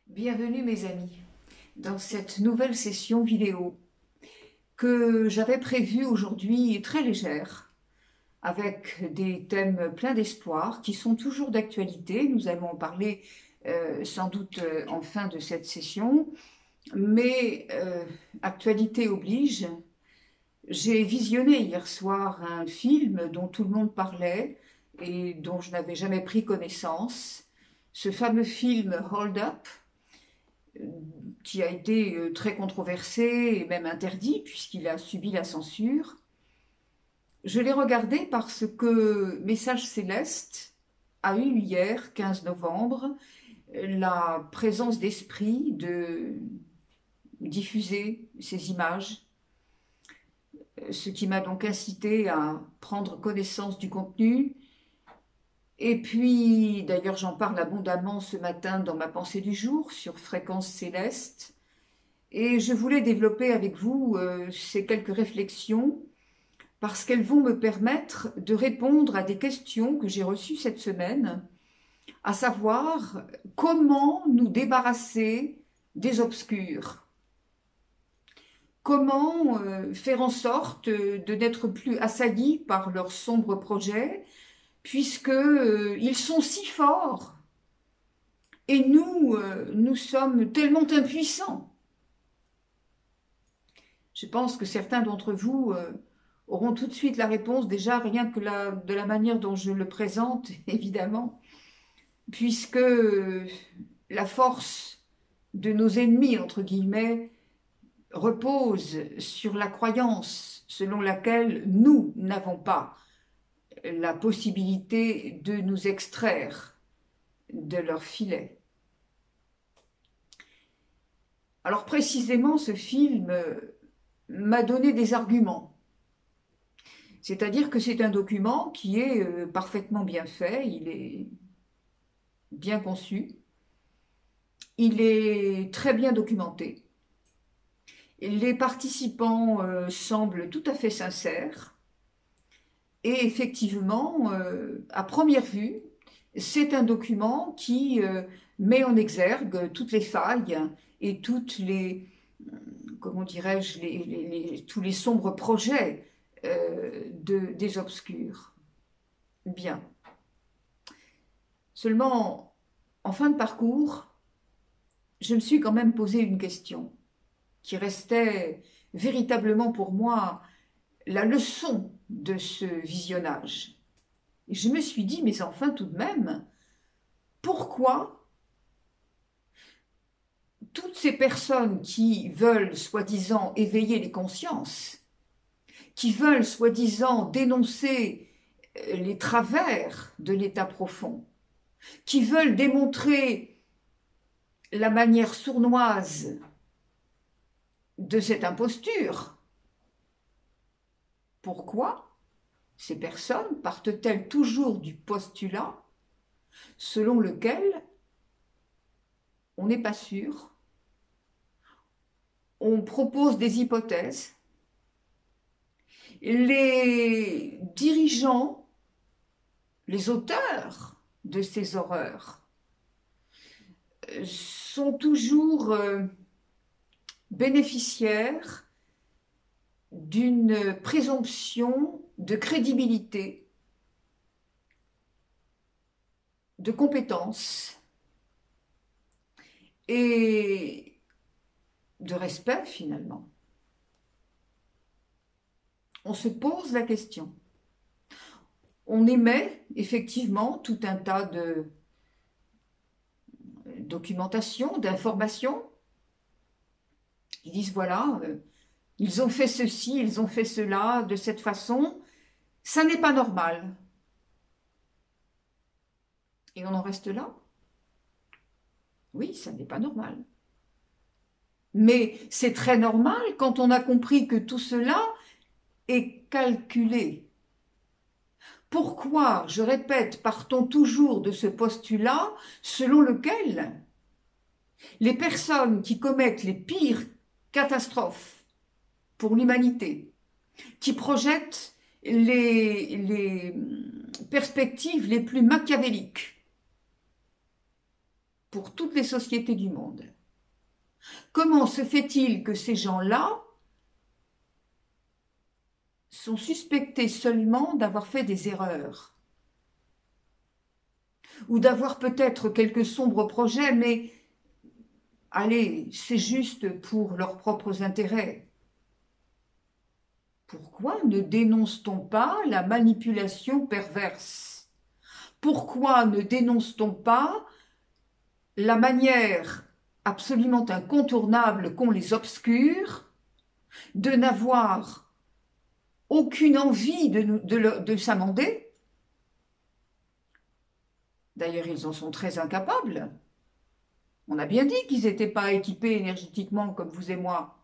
Bienvenue mes amis dans cette nouvelle session vidéo que j'avais prévue aujourd'hui très légère avec des thèmes pleins d'espoir qui sont toujours d'actualité. Nous allons en parler sans doute en fin de cette session, mais actualité oblige. J'ai visionné hier soir un film dont tout le monde parlait et dont je n'avais jamais pris connaissance. Ce fameux film Hold Up, qui a été très controversé et même interdit puisqu'il a subi la censure. Je l'ai regardé parce que Message Céleste a eu hier, 15 novembre, la présence d'esprit de diffuser ces images, ce qui m'a donc incité à prendre connaissance du contenu. Et puis, d'ailleurs, j'en parle abondamment ce matin dans ma pensée du jour sur Fréquence Céleste. Et je voulais développer avec vous ces quelques réflexions parce qu'elles vont me permettre de répondre à des questions que j'ai reçues cette semaine, à savoir comment nous débarrasser des obscurs, comment faire en sorte de n'être plus assaillis par leurs sombres projets, puisqu'ils sont si forts et nous sommes tellement impuissants. Je pense que certains d'entre vous auront tout de suite la réponse, déjà rien que de la manière dont je le présente, évidemment, puisque la force de nos ennemis, entre guillemets, repose sur la croyance selon laquelle nous n'avons pas la possibilité de nous extraire de leur filet. Alors précisément, ce film m'a donné des arguments. C'est-à-dire que c'est un document qui est parfaitement bien fait, il est bien conçu, il est très bien documenté. Les participants semblent tout à fait sincères et effectivement, à première vue, c'est un document qui met en exergue toutes les failles et toutes les, comment dirais-je, tous les sombres projets des obscurs. Bien. Seulement, en fin de parcours, je me suis quand même posé une question qui restait véritablement pour moi la leçon de ce visionnage. Et je me suis dit, mais enfin tout de même, pourquoi toutes ces personnes qui veulent soi-disant éveiller les consciences, qui veulent soi-disant dénoncer les travers de l'état profond, qui veulent démontrer la manière sournoise de cette imposture, pourquoi ces personnes partent-elles toujours du postulat selon lequel on n'est pas sûr, on propose des hypothèses, les dirigeants, les auteurs de ces horreurs sont toujours bénéficiaires d'une présomption de crédibilité, de compétence et de respect finalement. On se pose la question. On émet effectivement tout un tas de documentation, d'informations. Ils disent voilà, ils ont fait ceci, ils ont fait cela de cette façon. Ça n'est pas normal. Et on en reste là. Oui, ça n'est pas normal. Mais c'est très normal quand on a compris que tout cela est calculé. Pourquoi, je répète, part-on toujours de ce postulat selon lequel les personnes qui commettent les pires catastrophes pour l'humanité, qui projettent les perspectives les plus machiavéliques pour toutes les sociétés du monde. Comment se fait-il que ces gens-là sont suspectés seulement d'avoir fait des erreurs ou d'avoir peut-être quelques sombres projets, mais allez, c'est juste pour leurs propres intérêts. Pourquoi ne dénonce-t-on pas la manipulation perverse? Pourquoi ne dénonce-t-on pas la manière absolument incontournable qu'ont les obscurs de n'avoir aucune envie de s'amender? D'ailleurs, ils en sont très incapables. On a bien dit qu'ils n'étaient pas équipés énergétiquement comme vous et moi.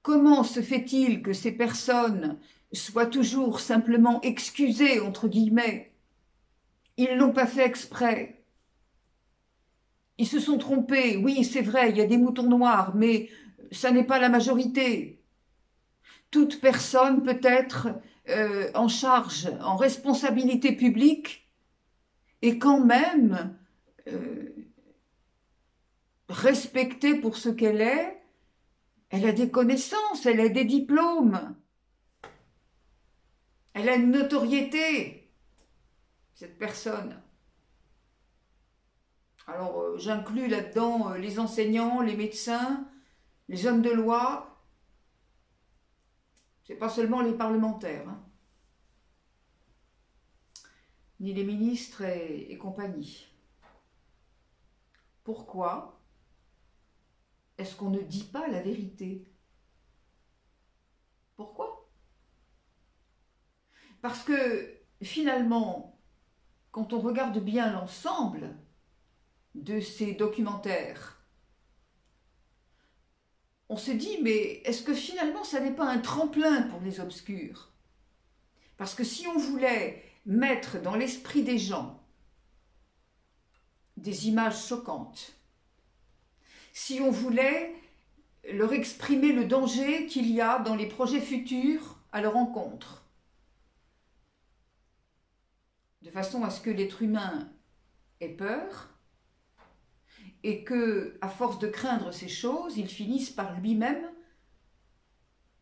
Comment se fait-il que ces personnes soient toujours simplement excusées, entre guillemets? Ils ne l'ont pas fait exprès. Ils se sont trompés. Oui, c'est vrai, il y a des moutons noirs, mais ça n'est pas la majorité. Toute personne peut être en charge, en responsabilité publique, et quand même respectée pour ce qu'elle est. Elle a des connaissances, elle a des diplômes, elle a une notoriété, cette personne. Alors, j'inclus là-dedans les enseignants, les médecins, les hommes de loi. C'est pas seulement les parlementaires, hein, ni les ministres et compagnie. Pourquoi est-ce qu'on ne dit pas la vérité? Pourquoi? Parce que finalement, quand on regarde bien l'ensemble de ces documentaires, on se dit, mais est-ce que finalement ça n'est pas un tremplin pour les obscurs? Parce que si on voulait mettre dans l'esprit des gens des images choquantes, si on voulait leur exprimer le danger qu'il y a dans les projets futurs à leur encontre, de façon à ce que l'être humain ait peur et que, à force de craindre ces choses, il finisse par lui-même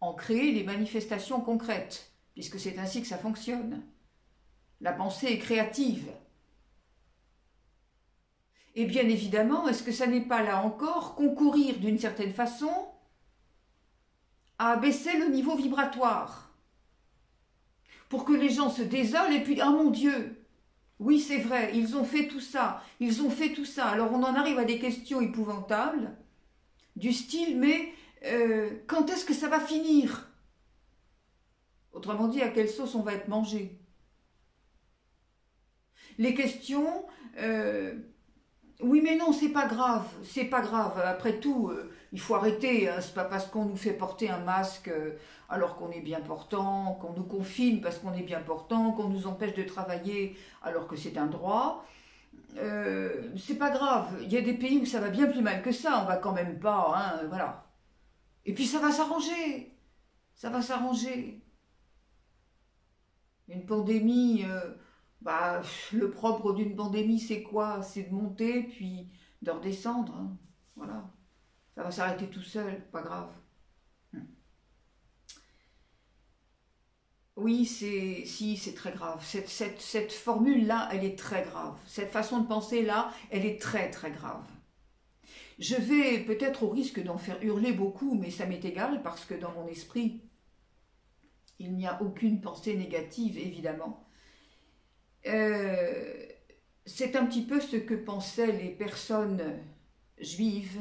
en créer les manifestations concrètes, puisque c'est ainsi que ça fonctionne. La pensée est créative. Et bien évidemment, est-ce que ça n'est pas là encore concourir d'une certaine façon à abaisser le niveau vibratoire pour que les gens se désolent et puis « Ah mon Dieu, oui c'est vrai, ils ont fait tout ça, ils ont fait tout ça ». Alors on en arrive à des questions épouvantables du style « Mais quand est-ce que ça va finir ?» Autrement dit, à quelle sauce on va être mangé? Les questions oui mais non, c'est pas grave, c'est pas grave. Après tout, il faut arrêter, hein. C'est pas parce qu'on nous fait porter un masque alors qu'on est bien portant, qu'on nous confine parce qu'on est bien portant, qu'on nous empêche de travailler alors que c'est un droit. C'est pas grave, il y a des pays où ça va bien plus mal que ça, on va quand même pas, hein, voilà. Et puis ça va s'arranger, ça va s'arranger. Une pandémie... le propre d'une pandémie, c'est quoi? C'est de monter, puis de redescendre. Hein. Voilà. Ça va s'arrêter tout seul, pas grave. Oui, c'est très grave. Cette formule-là, elle est très grave. Cette façon de penser-là, elle est très, très grave. Je vais peut-être au risque d'en faire hurler beaucoup, mais ça m'est égal parce que dans mon esprit, il n'y a aucune pensée négative, évidemment. C'est un petit peu ce que pensaient les personnes juives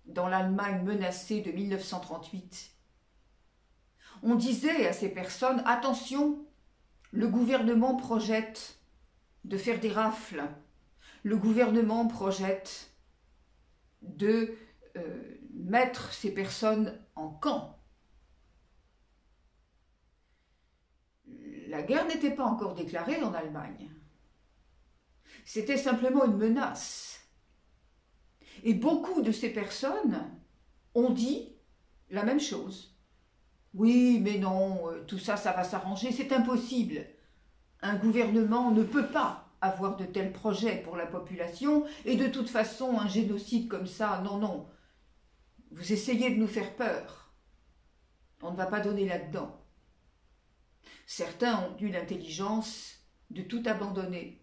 dans l'Allemagne menacée de 1938. On disait à ces personnes, attention, le gouvernement projette de faire des rafles, le gouvernement projette de mettre ces personnes en camp. La guerre n'était pas encore déclarée en Allemagne. C'était simplement une menace. Et beaucoup de ces personnes ont dit la même chose. Oui, mais non, tout ça, ça va s'arranger, c'est impossible. Un gouvernement ne peut pas avoir de tels projets pour la population, et de toute façon, un génocide comme ça, non, non, vous essayez de nous faire peur. On ne va pas donner là-dedans. Certains ont eu l'intelligence de tout abandonner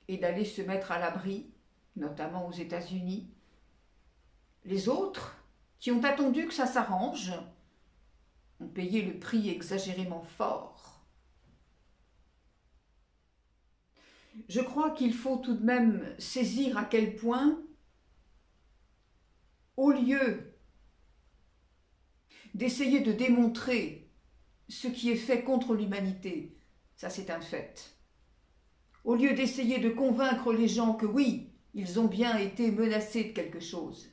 et d'aller se mettre à l'abri, notamment aux États-Unis. Les autres, qui ont attendu que ça s'arrange, ont payé le prix exagérément fort. Je crois qu'il faut tout de même saisir à quel point, au lieu d'essayer de démontrer ce qui est fait contre l'humanité, ça c'est un fait, au lieu d'essayer de convaincre les gens que oui, ils ont bien été menacés de quelque chose,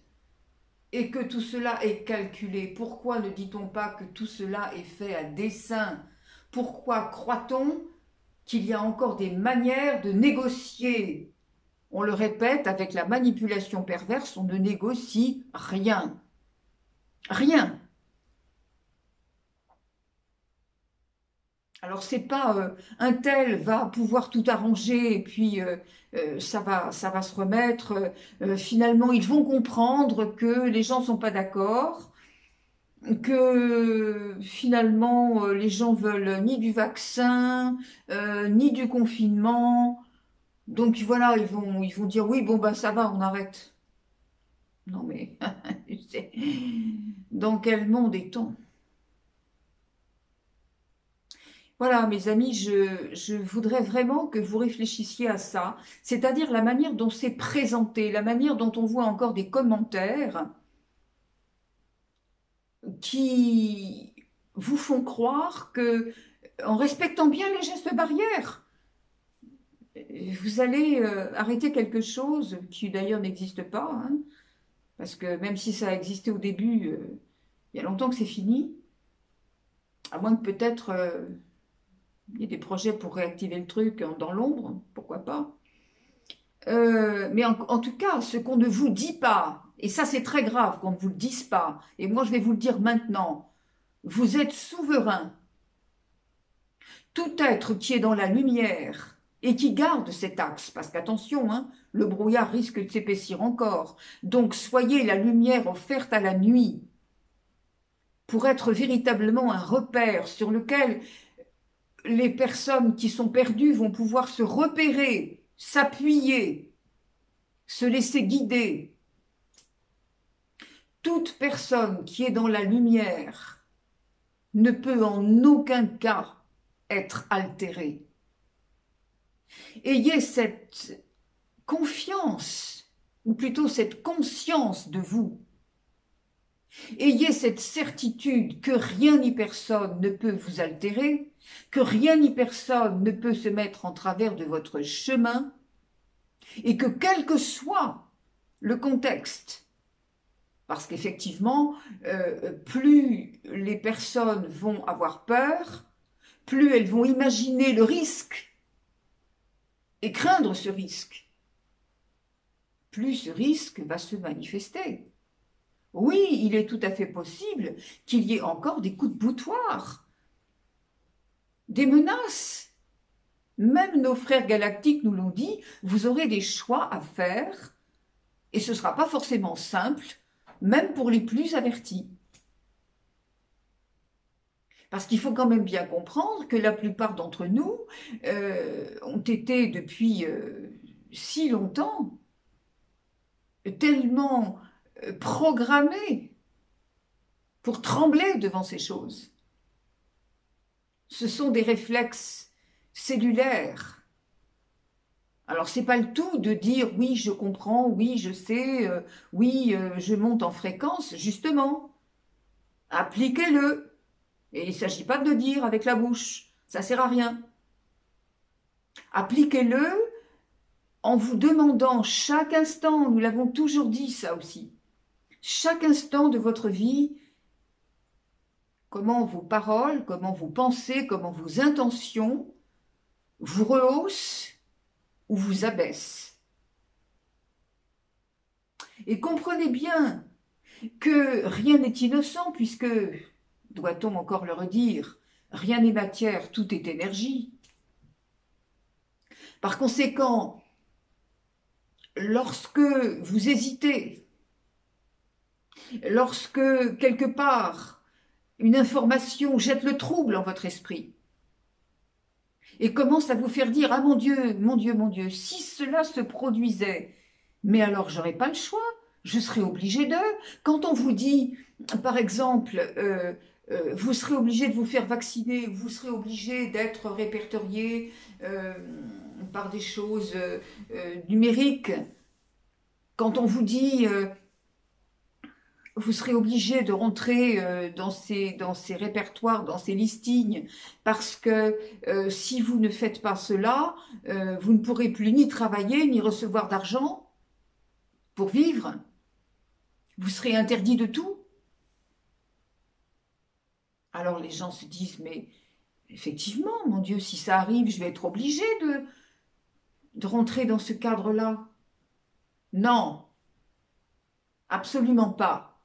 et que tout cela est calculé, pourquoi ne dit-on pas que tout cela est fait à dessein? Pourquoi croit-on qu'il y a encore des manières de négocier? On le répète, avec la manipulation perverse, on ne négocie rien. Rien. Alors c'est pas un tel va pouvoir tout arranger et puis ça va se remettre. Finalement, ils vont comprendre que les gens ne sont pas d'accord, que finalement les gens veulent ni du vaccin, ni du confinement. Donc voilà, ils vont dire oui, bon bah ça va, on arrête. Non mais dans quel monde est-on? Voilà, mes amis, je voudrais vraiment que vous réfléchissiez à ça, c'est-à-dire la manière dont c'est présenté, la manière dont on voit encore des commentaires qui vous font croire que, en respectant bien les gestes barrières, vous allez arrêter quelque chose qui d'ailleurs n'existe pas, hein, parce que même si ça a existé au début, il y a longtemps que c'est fini, à moins que peut-être il y ait des projets pour réactiver le truc dans l'ombre, pourquoi pas. Mais en tout cas, ce qu'on ne vous dit pas, et ça c'est très grave qu'on ne vous le dise pas, et moi je vais vous le dire maintenant, vous êtes souverain. Tout être qui est dans la lumière et qui garde cet axe, parce qu'attention, hein, le brouillard risque de s'épaissir encore, donc soyez la lumière offerte à la nuit pour être véritablement un repère sur lequel les personnes qui sont perdues vont pouvoir se repérer, s'appuyer, se laisser guider. Toute personne qui est dans la lumière ne peut en aucun cas être altérée. Ayez cette confiance, ou plutôt cette conscience de vous. Ayez cette certitude que rien ni personne ne peut vous altérer, que rien ni personne ne peut se mettre en travers de votre chemin, et que quel que soit le contexte, parce qu'effectivement, plus les personnes vont avoir peur, plus elles vont imaginer le risque et craindre ce risque, plus ce risque va se manifester. Oui, il est tout à fait possible qu'il y ait encore des coups de boutoir, des menaces. Même nos frères galactiques nous l'ont dit, vous aurez des choix à faire et ce ne sera pas forcément simple, même pour les plus avertis. Parce qu'il faut quand même bien comprendre que la plupart d'entre nous ont été depuis si longtemps tellement programmés pour trembler devant ces choses. Ce sont des réflexes cellulaires. Alors, ce n'est pas le tout de dire « oui, je comprends, oui, je sais, oui, je monte en fréquence ». Justement, appliquez-le. Et il ne s'agit pas de dire avec la bouche, ça ne sert à rien. Appliquez-le en vous demandant chaque instant, nous l'avons toujours dit ça aussi, chaque instant de votre vie, comment vos paroles, comment vos pensées, comment vos intentions vous rehaussent ou vous abaissent. Et comprenez bien que rien n'est innocent puisque, doit-on encore le redire, rien n'est matière, tout est énergie. Par conséquent, lorsque vous hésitez, lorsque quelque part une information jette le trouble en votre esprit et commence à vous faire dire « Ah mon Dieu, mon Dieu, mon Dieu, si cela se produisait, mais alors j'aurais pas le choix, je serais obligé de… » Quand on vous dit, par exemple, vous serez obligé de vous faire vacciner, vous serez obligé d'être répertorié par des choses numériques, quand on vous dit vous serez obligé de rentrer dans ces répertoires, dans ces listings, parce que si vous ne faites pas cela, vous ne pourrez plus ni travailler, ni recevoir d'argent pour vivre. Vous serez interdit de tout. Alors les gens se disent, mais effectivement, mon Dieu, si ça arrive, je vais être obligé de rentrer dans ce cadre-là. Non, absolument pas.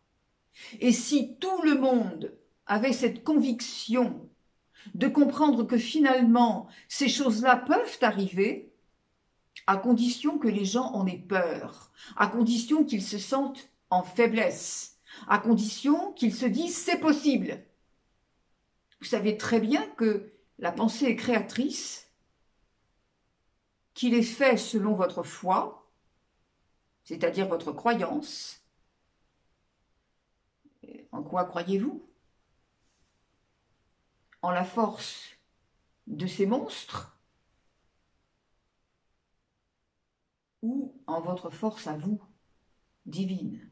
Et si tout le monde avait cette conviction de comprendre que finalement ces choses-là peuvent arriver, à condition que les gens en aient peur, à condition qu'ils se sentent en faiblesse, à condition qu'ils se disent c'est possible. Vous savez très bien que la pensée est créatrice, qu'il est fait selon votre foi, c'est-à-dire votre croyance. En quoi croyez-vous? En la force de ces monstres ou en votre force à vous, divine?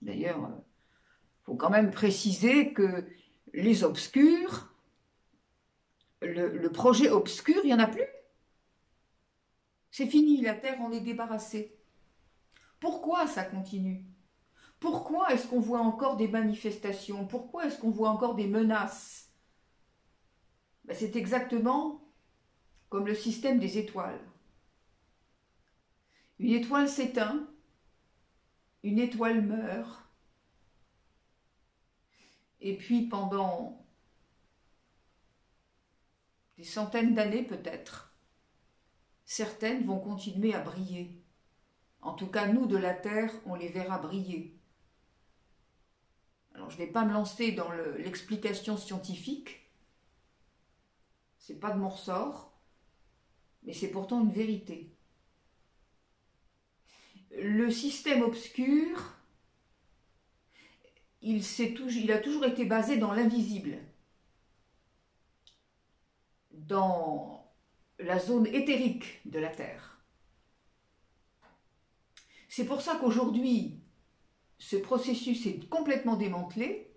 D'ailleurs, il faut quand même préciser que les obscurs, le projet obscur, il n'y en a plus. C'est fini, la Terre en est débarrassée. Pourquoi ça continue? Pourquoi est-ce qu'on voit encore des manifestations? Pourquoi est-ce qu'on voit encore des menaces? Ben, c'est exactement comme le système des étoiles. Une étoile s'éteint, une étoile meurt, et puis pendant des centaines d'années peut-être, certaines vont continuer à briller. En tout cas, nous de la Terre, on les verra briller. Alors, je ne vais pas me lancer dans l'explication scientifique, c'est pas de mon ressort, mais c'est pourtant une vérité. Le système obscur, il a toujours été basé dans l'invisible, dans la zone éthérique de la Terre. C'est pour ça qu'aujourd'hui, ce processus est complètement démantelé,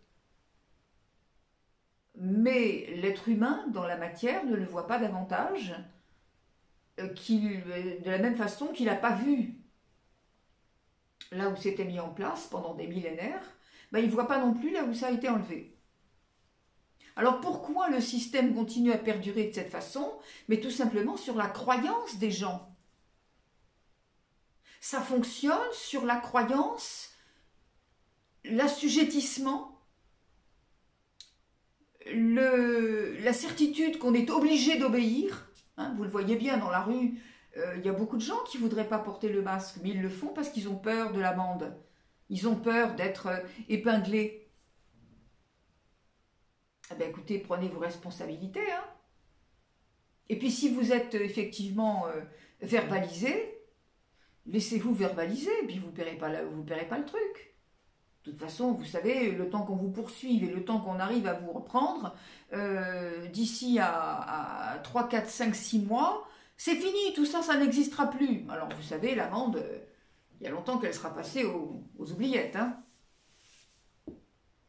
mais l'être humain, dans la matière, ne le voit pas davantage, de la même façon qu'il n'a pas vu là où c'était mis en place pendant des millénaires, ben, il ne voit pas non plus là où ça a été enlevé. Alors pourquoi le système continue à perdurer de cette façon? Mais tout simplement sur la croyance des gens. Ça fonctionne sur la croyance, l'assujettissement, la certitude qu'on est obligé d'obéir. Hein, vous le voyez bien dans la rue, il y a beaucoup de gens qui ne voudraient pas porter le masque, mais ils le font parce qu'ils ont peur de l'amende. Ils ont peur d'être épinglés. Eh bien, écoutez, prenez vos responsabilités. Hein. Et puis si vous êtes effectivement verbalisé, laissez-vous verbaliser, et puis vous ne paierez pas le truc. De toute façon, vous savez, le temps qu'on vous poursuive et le temps qu'on arrive à vous reprendre, d'ici à 3, 4, 5, 6 mois, c'est fini, tout ça, ça n'existera plus. Alors, vous savez, l'amende, il y a longtemps qu'elle sera passée aux oubliettes. Hein.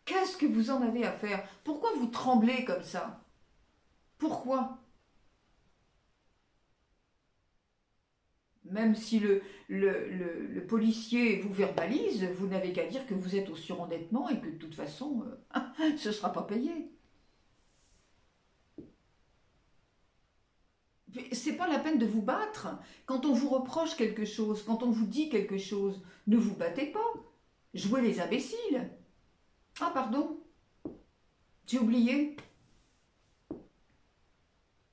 Qu'est-ce que vous en avez à faire? Pourquoi vous tremblez comme ça? Pourquoi? Même si le policier vous verbalise, vous n'avez qu'à dire que vous êtes au surendettement et que de toute façon, ce ne sera pas payé. C'est pas la peine de vous battre. Quand on vous reproche quelque chose, quand on vous dit quelque chose, ne vous battez pas. Jouez les imbéciles. Ah, pardon, j'ai oublié.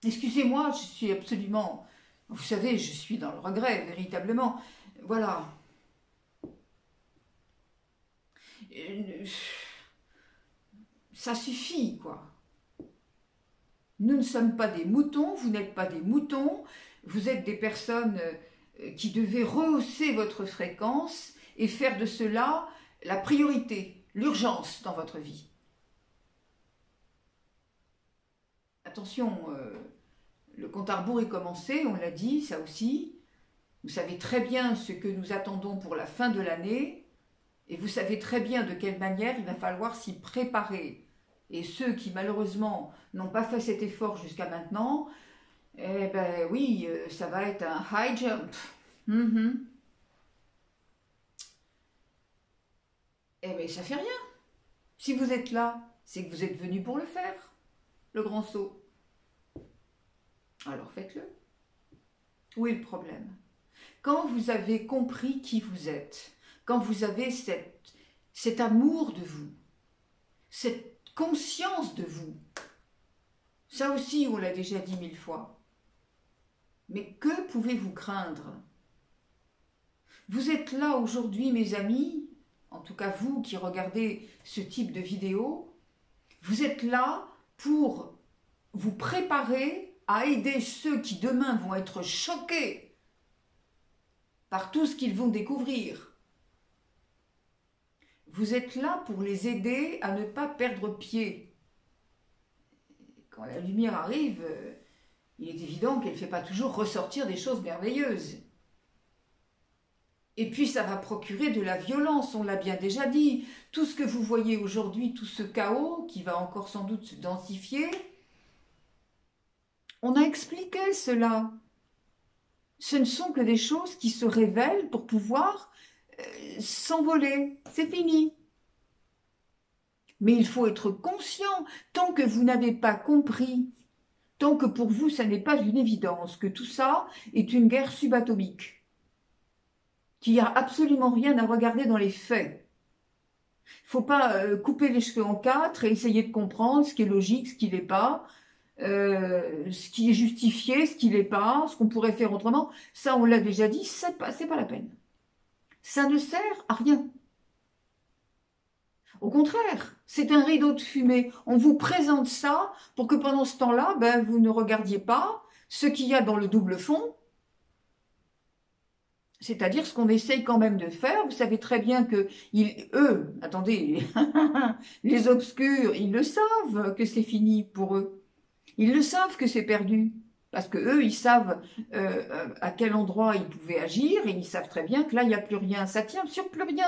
Excusez-moi, je suis absolument Vous savez, je suis dans le regret, véritablement. Voilà. Ça suffit, quoi. Nous ne sommes pas des moutons, vous n'êtes pas des moutons, vous êtes des personnes qui devez rehausser votre fréquence et faire de cela la priorité, l'urgence dans votre vie. Attention, le compte à rebours est commencé, on l'a dit, ça aussi. Vous savez très bien ce que nous attendons pour la fin de l'année et vous savez très bien de quelle manière il va falloir s'y préparer. Et ceux qui malheureusement n'ont pas fait cet effort jusqu'à maintenant, eh ben oui, ça va être un high jump. Eh bien ça fait rien. Si vous êtes là, c'est que vous êtes venu pour le faire, le grand saut. Alors faites-le. Où est le problème? Quand vous avez compris qui vous êtes, quand vous avez cet amour de vous, cette conscience de vous, ça aussi on l'a déjà dit 1000 fois, mais que pouvez-vous craindre? Vous êtes là aujourd'hui mes amis, en tout cas vous qui regardez ce type de vidéo, vous êtes là pour vous préparer à aider ceux qui demain vont être choqués par tout ce qu'ils vont découvrir. Vous êtes là pour les aider à ne pas perdre pied. Quand la lumière arrive, il est évident qu'elle ne fait pas toujours ressortir des choses merveilleuses. Et puis ça va procurer de la violence, on l'a bien déjà dit. Tout ce que vous voyez aujourd'hui, tout ce chaos qui va encore sans doute se densifier, on a expliqué cela. Ce ne sont que des choses qui se révèlent pour pouvoir s'envoler. C'est fini. Mais il faut être conscient, tant que vous n'avez pas compris, tant que pour vous ça n'est pas une évidence, que tout ça est une guerre subatomique, qu'il n'y a absolument rien à regarder dans les faits. Il ne faut pas couper les cheveux en quatre et essayer de comprendre ce qui est logique, ce qui n'est pas, ce qui est justifié, ce qui n'est pas, ce qu'on pourrait faire autrement. Ça, on l'a déjà dit, c'est pas la peine. Ça ne sert à rien. Au contraire, c'est un rideau de fumée. On vous présente ça pour que pendant ce temps-là, vous ne regardiez pas ce qu'il y a dans le double fond, c'est-à-dire ce qu'on essaye quand même de faire. Vous savez très bien que eux, attendez, les obscurs, ils le savent que c'est fini pour eux. Ils le savent que c'est perdu. Parce que eux, ils savent à quel endroit ils pouvaient agir et ils savent très bien que là, il n'y a plus rien. Ça tient sur plus rien.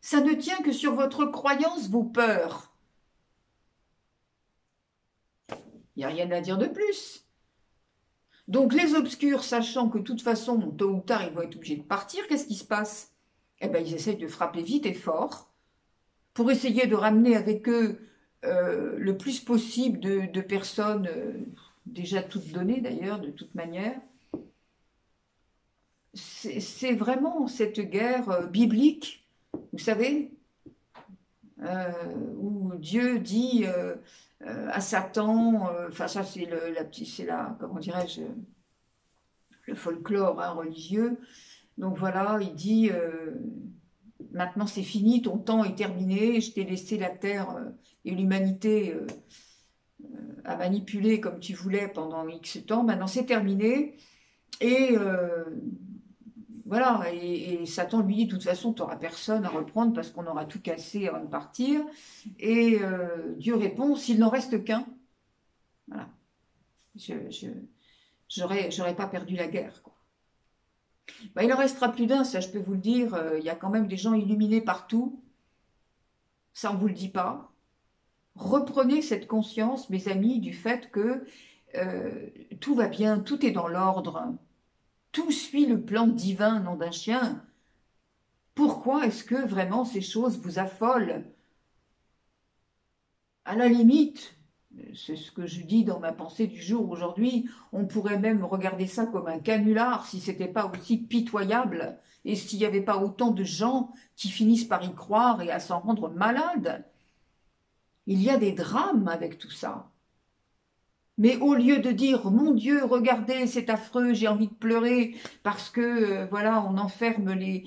Ça ne tient que sur votre croyance, vos peurs. Il n'y a rien à dire de plus. Donc les obscurs, sachant que de toute façon, tôt ou tard, ils vont être obligés de partir, qu'est-ce qui se passe? Eh bien, ils essayent de frapper vite et fort pour essayer de ramener avec eux le plus possible de personnes, déjà toutes données d'ailleurs, de toute manière. C'est vraiment cette guerre biblique, vous savez, où Dieu dit à Satan, enfin ça c'est comment dirais-je, le folklore religieux. Donc voilà, il dit maintenant c'est fini, ton temps est terminé, je t'ai laissé la terre et l'humanité à manipuler comme tu voulais pendant X temps, maintenant c'est terminé. Et voilà, et Satan lui dit, de toute façon, tu n'auras personne à reprendre parce qu'on aura tout cassé avant de partir. Et Dieu répond, s'il n'en reste qu'un, voilà, j'aurais pas perdu la guerre, quoi. Il en restera plus d'un, ça je peux vous le dire, il y a quand même des gens illuminés partout, ça on ne vous le dit pas. Reprenez cette conscience, mes amis, du fait que tout va bien, tout est dans l'ordre. Tout suit le plan divin, nom d'un chien. Pourquoi est-ce que vraiment ces choses vous affolent? À la limite, c'est ce que je dis dans ma pensée du jour aujourd'hui, on pourrait même regarder ça comme un canular si ce n'était pas aussi pitoyable et s'il n'y avait pas autant de gens qui finissent par y croire et à s'en rendre malades. Il y a des drames avec tout ça. Mais au lieu de dire, mon Dieu, regardez, c'est affreux, j'ai envie de pleurer, parce que, voilà, on enferme les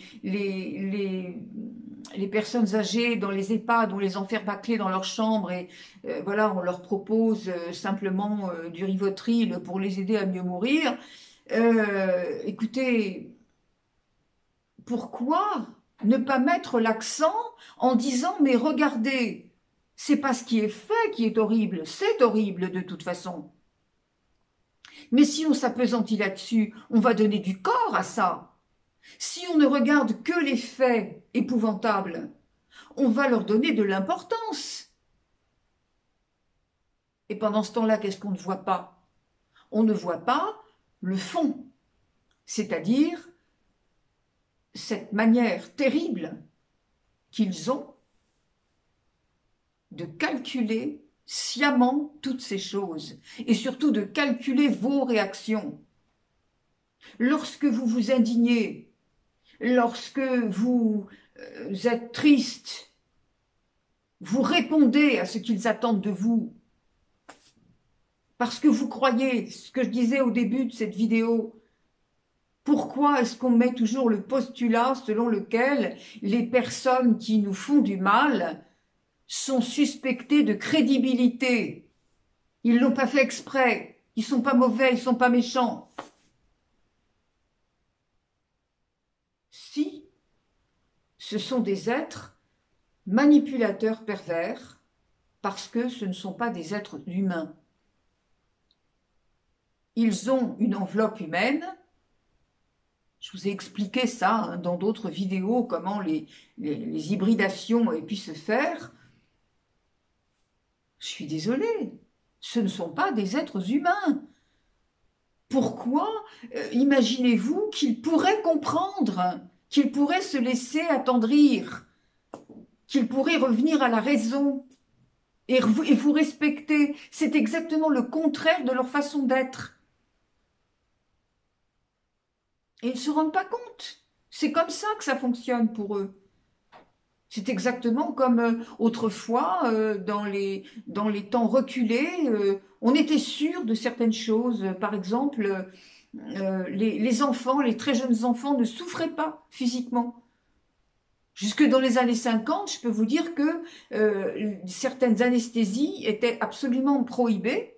personnes âgées dans les EHPAD, on les enferme à clé dans leur chambre, et voilà, on leur propose simplement du Rivotril pour les aider à mieux mourir. Écoutez, pourquoi ne pas mettre l'accent en disant, mais regardez, c'est pas ce qui est fait qui est horrible, c'est horrible de toute façon. Mais si on s'appesantit là-dessus, on va donner du corps à ça. Si on ne regarde que les faits épouvantables, on va leur donner de l'importance. Et pendant ce temps-là, qu'est-ce qu'on ne voit pas? On ne voit pas le fond, c'est-à-dire cette manière terrible qu'ils ont de calculer sciemment toutes ces choses et surtout de calculer vos réactions. Lorsque vous vous indignez, lorsque vous êtes triste, vous répondez à ce qu'ils attendent de vous parce que vous croyez, ce que je disais au début de cette vidéo, pourquoi est-ce qu'on met toujours le postulat selon lequel les personnes qui nous font du mal sont suspectées de crédibilité? Ils ne l'ont pas fait exprès, ils ne sont pas mauvais, ils ne sont pas méchants. Si ce sont des êtres manipulateurs pervers, parce que ce ne sont pas des êtres humains. Ils ont une enveloppe humaine. Je vous ai expliqué ça dans d'autres vidéos, comment les hybridations aient pu se faire. Je suis désolée, ce ne sont pas des êtres humains. Pourquoi imaginez-vous qu'ils pourraient comprendre, qu'ils pourraient se laisser attendrir, qu'ils pourraient revenir à la raison et vous respecter? C'est exactement le contraire de leur façon d'être. Et ils ne se rendent pas compte. C'est comme ça que ça fonctionne pour eux. C'est exactement comme autrefois, dans les temps reculés, on était sûr de certaines choses. Par exemple, les enfants, les très jeunes enfants ne souffraient pas physiquement. Jusque dans les années 50, je peux vous dire que certaines anesthésies étaient absolument prohibées.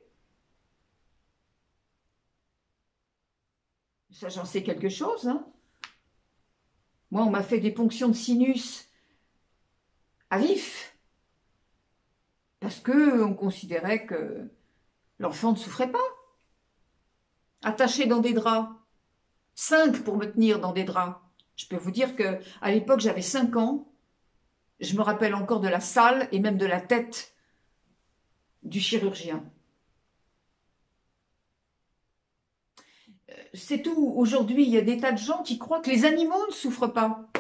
Ça, j'en sais quelque chose, hein. Moi, on m'a fait des ponctions de sinus à vif, parce qu'on considérait que l'enfant ne souffrait pas. Attaché dans des draps, 5 pour me tenir dans des draps. Je peux vous dire qu'à l'époque, j'avais 5 ans, je me rappelle encore de la salle et même de la tête du chirurgien. C'est tout. Aujourd'hui, il y a des tas de gens qui croient que les animaux ne souffrent pas.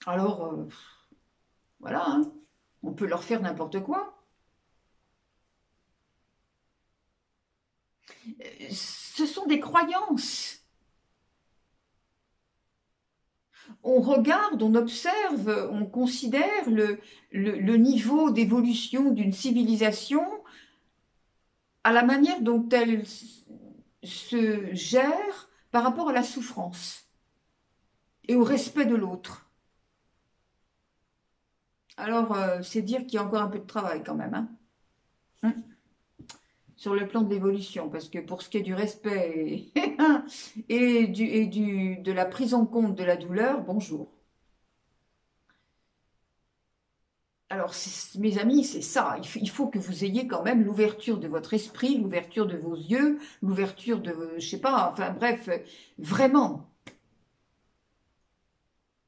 Alors, voilà, hein, on peut leur faire n'importe quoi. Ce sont des croyances. On regarde, on observe, on considère le niveau d'évolution d'une civilisation à la manière dont elle se gère par rapport à la souffrance et au respect de l'autre. Alors, c'est dire qu'il y a encore un peu de travail quand même, hein, sur le plan de l'évolution, parce que pour ce qui est du respect et de la prise en compte de la douleur, bonjour. Alors, mes amis, c'est ça. Il faut que vous ayez quand même l'ouverture de votre esprit, l'ouverture de vos yeux, l'ouverture de, je sais pas, enfin bref, vraiment.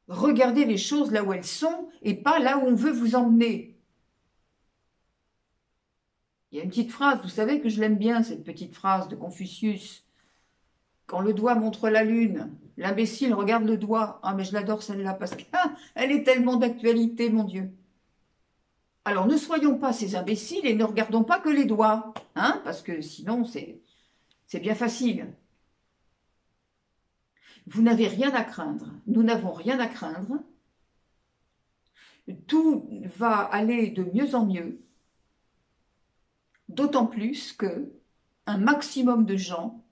Regardez les choses là où elles sont et pas là où on veut vous emmener. Il y a une petite phrase, vous savez que je l'aime bien, cette petite phrase de Confucius. Quand le doigt montre la lune, l'imbécile regarde le doigt. Ah, mais je l'adore celle-là parce qu'elle est tellement d'actualité, mon Dieu. Alors, ne soyons pas ces imbéciles et ne regardons pas que les doigts, hein, parce que sinon, c'est bien facile. Vous n'avez rien à craindre. Nous n'avons rien à craindre. Tout va aller de mieux en mieux. d'autant plus que un maximum de gens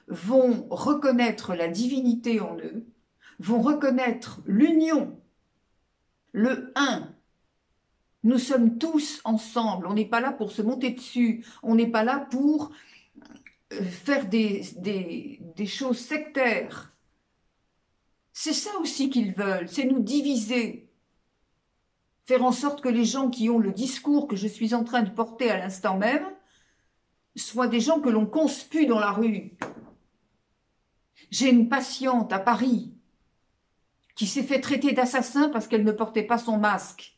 vont reconnaître la divinité en eux, vont reconnaître l'union, le un. Nous sommes tous ensemble, on n'est pas là pour se monter dessus, on n'est pas là pour faire des choses sectaires. C'est ça aussi qu'ils veulent, c'est nous diviser. Faire en sorte que les gens qui ont le discours que je suis en train de porter à l'instant même soient des gens que l'on conspue dans la rue. J'ai une patiente à Paris qui s'est fait traiter d'assassin parce qu'elle ne portait pas son masque.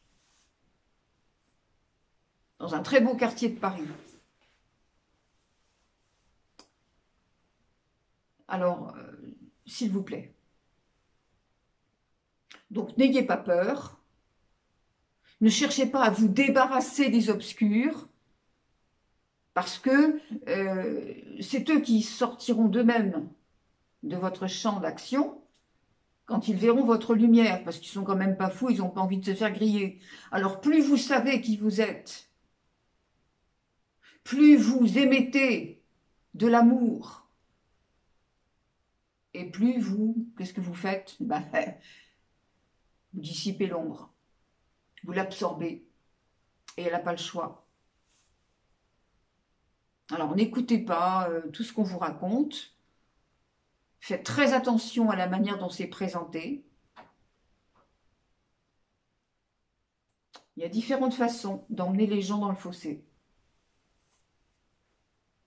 Dans un très beau quartier de Paris. Alors, s'il vous plaît. Donc, n'ayez pas peur. Ne cherchez pas à vous débarrasser des obscurs, parce que c'est eux qui sortiront d'eux-mêmes de votre champ d'action quand ils verront votre lumière, parce qu'ils sont quand même pas fous, ils n'ont pas envie de se faire griller. Alors, plus vous savez qui vous êtes, plus vous émettez de l'amour, et plus vous, qu'est-ce que vous faites? Ben, vous dissipez l'ombre, vous l'absorbez, et elle n'a pas le choix. Alors, n'écoutez pas tout ce qu'on vous raconte, faites très attention à la manière dont c'est présenté. Il y a différentes façons d'emmener les gens dans le fossé.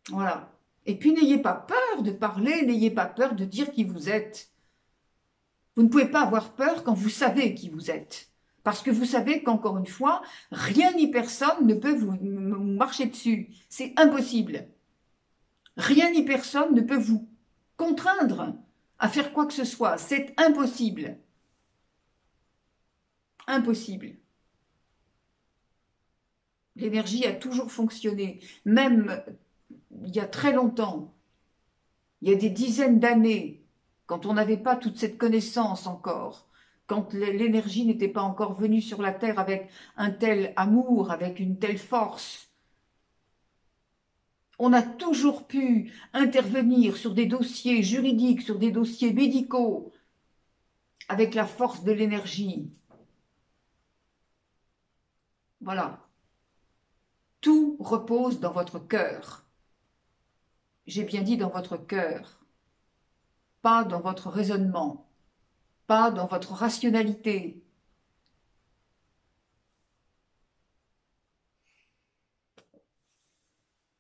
Voilà. Et puis, n'ayez pas peur de parler, n'ayez pas peur de dire qui vous êtes. Vous ne pouvez pas avoir peur quand vous savez qui vous êtes. Parce que vous savez qu'encore une fois, rien ni personne ne peut vous marcher dessus. C'est impossible. Rien ni personne ne peut vous contraindre à faire quoi que ce soit. C'est impossible. Impossible. L'énergie a toujours fonctionné. Même il y a très longtemps, il y a des dizaines d'années, quand on n'avait pas toute cette connaissance encore, quand l'énergie n'était pas encore venue sur la Terre avec un tel amour, avec une telle force, on a toujours pu intervenir sur des dossiers juridiques, sur des dossiers médicaux, avec la force de l'énergie. Voilà. Tout repose dans votre cœur. J'ai bien dit dans votre cœur, pas dans votre raisonnement, pas dans votre rationalité.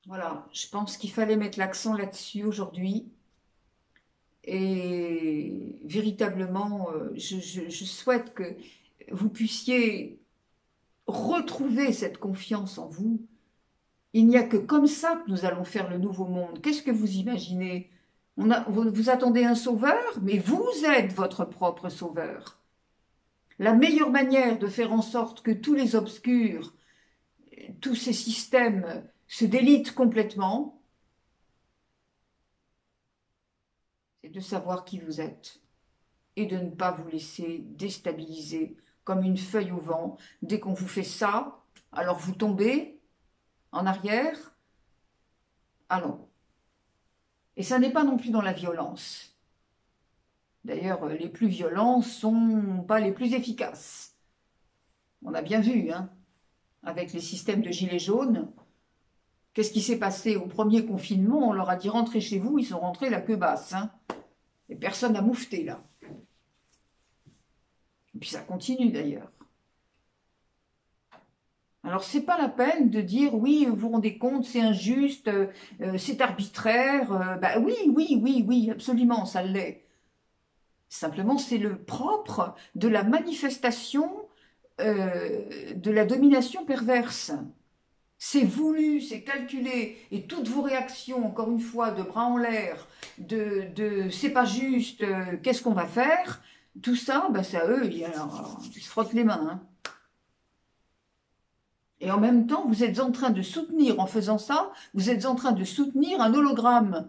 Voilà, je pense qu'il fallait mettre l'accent là-dessus aujourd'hui. Et véritablement, je souhaite que vous puissiez retrouver cette confiance en vous. Il n'y a que comme ça que nous allons faire le nouveau monde. Qu'est-ce que vous imaginez? Vous attendez un sauveur, mais vous êtes votre propre sauveur. La meilleure manière de faire en sorte que tous les obscurs, tous ces systèmes se délitent complètement, c'est de savoir qui vous êtes et de ne pas vous laisser déstabiliser comme une feuille au vent. Dès qu'on vous fait ça, alors vous tombez en arrière. Allons. Et ça n'est pas non plus dans la violence. D'ailleurs, les plus violents sont pas les plus efficaces. On a bien vu, hein, avec les systèmes de gilets jaunes, qu'est-ce qui s'est passé au premier confinement? On leur a dit rentrez chez vous, ils sont rentrés la queue basse. Hein, et personne n'a moufté là. Et puis ça continue d'ailleurs. Alors, c'est pas la peine de dire, oui, vous vous rendez compte, c'est injuste, c'est arbitraire. Bah oui, oui, oui, oui, absolument, ça l'est. Simplement, c'est le propre de la manifestation de la domination perverse. C'est voulu, c'est calculé, et toutes vos réactions, encore une fois, de bras en l'air, de c'est pas juste, qu'est-ce qu'on va faire? Tout ça, bah, c'est à eux, alors, ils se frottent les mains, hein. Et en même temps, vous êtes en train de soutenir, en faisant ça, vous êtes en train de soutenir un hologramme.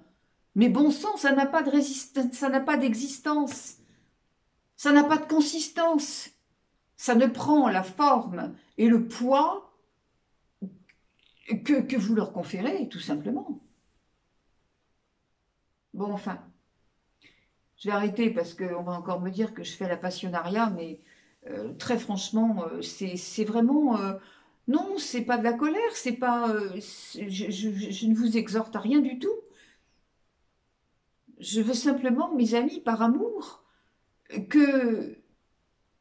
Mais bon sang, ça n'a pas de résistance, ça n'a pas d'existence, ça n'a pas de consistance. Ça ne prend la forme et le poids que vous leur conférez, tout simplement. Bon, enfin, je vais arrêter parce qu'on va encore me dire que je fais la passionnariat, mais très franchement, c'est vraiment... non, c'est pas de la colère, c'est pas... je ne vous exhorte à rien du tout. Je veux simplement, mes amis, par amour, que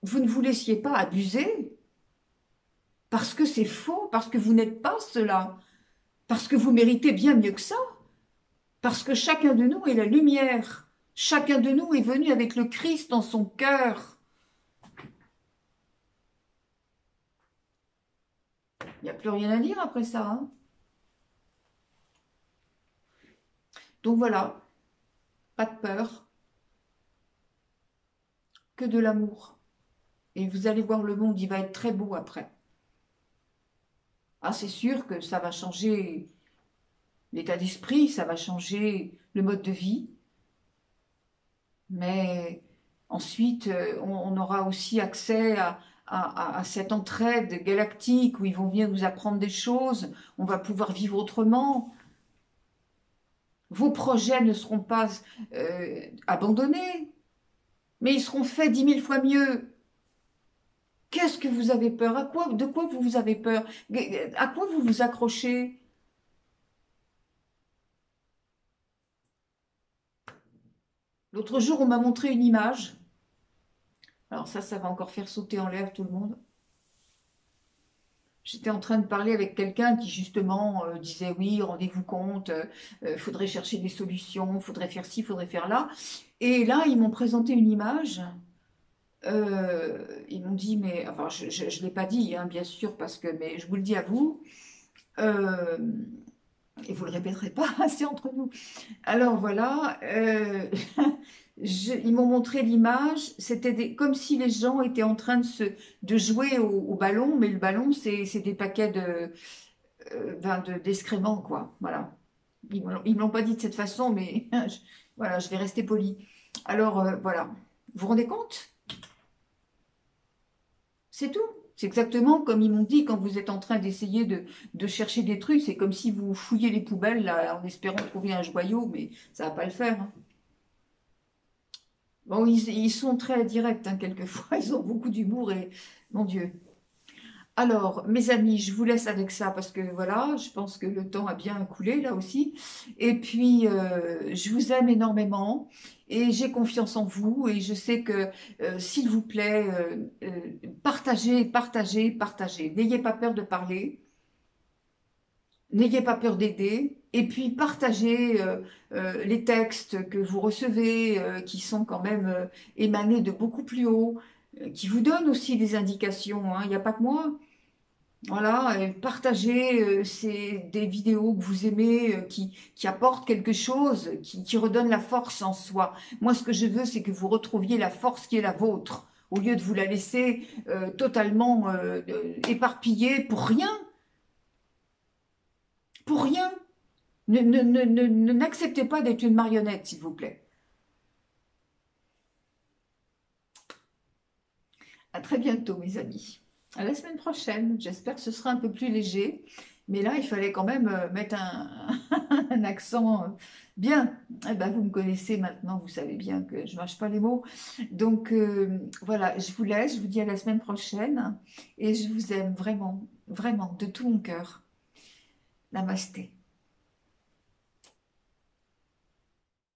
vous ne vous laissiez pas abuser, parce que c'est faux, parce que vous n'êtes pas cela, parce que vous méritez bien mieux que ça, parce que chacun de nous est la lumière, chacun de nous est venu avec le Christ dans son cœur. Il n'y a plus rien à dire après ça, hein. Donc voilà, pas de peur, que de l'amour. Et vous allez voir, le monde, il va être très beau après. Ah, c'est sûr que ça va changer l'état d'esprit, ça va changer le mode de vie, mais ensuite, on aura aussi accès à cette entraide galactique où ils vont venir nous apprendre des choses, on va pouvoir vivre autrement. Vos projets ne seront pas abandonnés, mais ils seront faits 10 000 fois mieux. Qu'est-ce que vous avez peur? De quoi vous avez peur? À quoi vous vous accrochez? L'autre jour, on m'a montré une image. Alors ça va encore faire sauter en l'air tout le monde. J'étais en train de parler avec quelqu'un qui justement disait oui, rendez-vous compte, faudrait chercher des solutions, faudrait faire ci, faudrait faire là. Et là, ils m'ont présenté une image. Ils m'ont dit, mais enfin, je ne l'ai pas dit, hein, bien sûr, parce que, mais je vous le dis à vous, euh, et vous ne le répéterez pas, c'est entre nous. Alors voilà, ils m'ont montré l'image, c'était comme si les gens étaient en train de jouer au ballon, mais le ballon, c'est des paquets d'excréments, quoi. Voilà. Ils ne me l'ont pas dit de cette façon, mais voilà, je vais rester polie. Alors, voilà. Vous vous rendez compte? C'est tout. C'est exactement comme ils m'ont dit quand vous êtes en train d'essayer de chercher des trucs. C'est comme si vous fouillez les poubelles là, en espérant trouver un joyau, mais ça va pas le faire, hein. Bon, ils sont très directs, hein, quelquefois. Ils ont beaucoup d'humour et, mon Dieu. Alors, mes amis, je vous laisse avec ça parce que voilà, je pense que le temps a bien coulé là aussi. Et puis, je vous aime énormément et j'ai confiance en vous. Et je sais que, s'il vous plaît, partagez, partagez, partagez. N'ayez pas peur de parler, n'ayez pas peur d'aider. Et puis, partagez les textes que vous recevez, qui sont quand même émanés de beaucoup plus haut, qui vous donnent aussi des indications, hein. Il n'y a pas que moi. Voilà, partagez des vidéos que vous aimez, qui apportent quelque chose, qui redonnent la force en soi. Moi, ce que je veux, c'est que vous retrouviez la force qui est la vôtre, au lieu de vous la laisser totalement éparpillée pour rien, pour rien. N'acceptez pas d'être une marionnette, s'il vous plaît. À très bientôt, mes amis. À la semaine prochaine. J'espère que ce sera un peu plus léger. Mais là, il fallait quand même mettre un accent bien. Eh ben, vous me connaissez maintenant, vous savez bien que je ne mâche pas les mots. Donc, voilà, je vous laisse. Je vous dis à la semaine prochaine. Et je vous aime vraiment, vraiment, de tout mon cœur. Namasté.